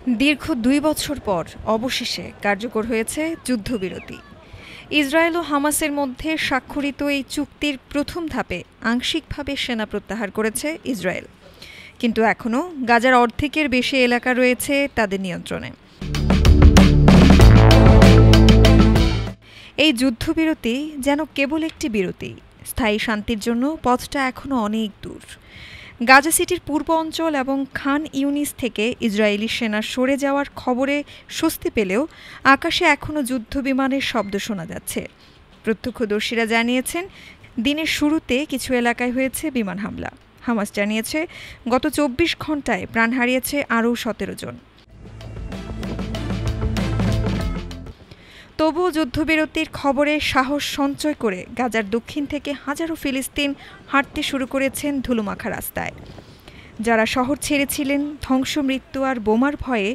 দীর্ঘ ২ বছর পর অবশেষে কার্যকর হয়েছে যুদ্ধবিরতি। ইসরায়েল ও হামাসের মধ্যে স্বাক্ষরিত এই চুক্তির প্রথম ধাপে আংশিকভাবে সেনা প্রত্যাহার করেছে ইসরায়েল, কিন্তু এখনও গাজার অর্ধেকের বেশি এলাকা রয়েছে তাদের নিয়ন্ত্রণে। এই যুদ্ধবিরতি যেন কেবল একটি বিরতি, স্থায়ী শান্তির জন্য পথটা এখনও অনেক দূর। গাজা সিটির পূর্ব অঞ্চল এবং খান ইউনিস থেকে ইসরায়েলি সেনা সরে যাওয়ার খবরে স্বস্তি পেলেও আকাশে এখনও যুদ্ধবিমানের শব্দ শোনা যাচ্ছে। প্রত্যক্ষদর্শীরা জানিয়েছেন, দিনের শুরুতে কিছু এলাকায় হয়েছে বিমান হামলা। হামাস জানিয়েছে, গত ২৪ ঘণ্টায় প্রাণ হারিয়েছে আরও ১৭ জন। তবুও যুদ্ধবিরতির খবরে সাহস সঞ্চয় করে গাজার দক্ষিণ থেকে হাজারো ফিলিস্তিন হাঁটতে শুরু করেছেন ধুলোমাখা রাস্তায়। যারা শহর ছেড়েছিলেন ধ্বংস, মৃত্যু আর বোমার ভয়ে,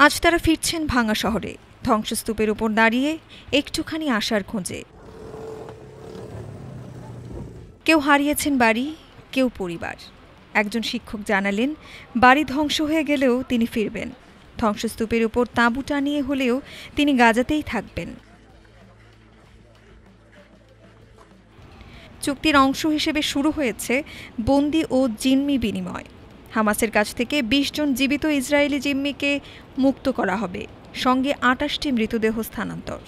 আজ তারা ফিরছেন ভাঙা শহরে, ধ্বংসস্তূপের উপর দাঁড়িয়ে একটুখানি আশার খোঁজে। কেউ হারিয়েছেন বাড়ি, কেউ পরিবার। একজন শিক্ষক জানালেন, বাড়ি ধ্বংস হয়ে গেলেও তিনি ফিরবেন। ধ্বংসস্তূপের উপর তাঁবু টানিয়ে হলেও তিনি গাজাতেই থাকবেন। চুক্তির অংশ হিসেবে শুরু হয়েছে বন্দি ও জিম্মি বিনিময়। হামাসের কাছ থেকে ২০ জন জীবিত ইসরায়েলি জিম্মিকে মুক্ত করা হবে, সঙ্গে ২৮টি মৃতদেহ স্থানান্তর।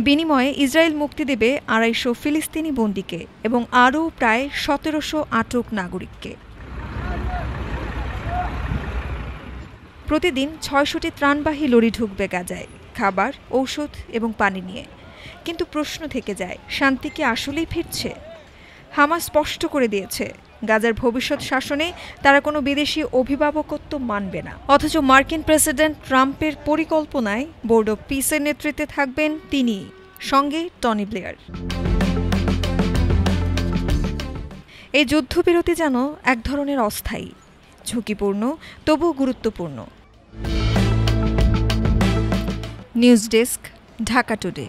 বিনিময়ে ইসরায়েল মুক্তি দেবে ২৫০ ফিলিস্তিনি বন্দীকে এবং আরও প্রায় ১৭০০ আটক নাগরিককে। প্রতিদিন ৬০০টি ত্রাণবাহী লরি ঢুকবে গাজায়, খাবার, ঔষধ এবং পানি নিয়ে। কিন্তু প্রশ্ন থেকে যায়, শান্তি কি আসলেই ফিরছে? হামাস স্পষ্ট করে দিয়েছে, গাজার ভবিষ্যৎ শাসনে তারা কোনো বিদেশি অভিভাবকত্ব মানবে না। অথচ মার্কিন প্রেসিডেন্ট ট্রাম্পের পরিকল্পনায় বোর্ড অব পিসের নেতৃত্বে থাকবেন তিনি, সঙ্গে টনি ব্লেয়ার। এই যুদ্ধবিরতি যেন এক ধরনের অস্থায়ী, ঝুঁকিপূর্ণ তবুও গুরুত্বপূর্ণ। News desk, Dhaka today.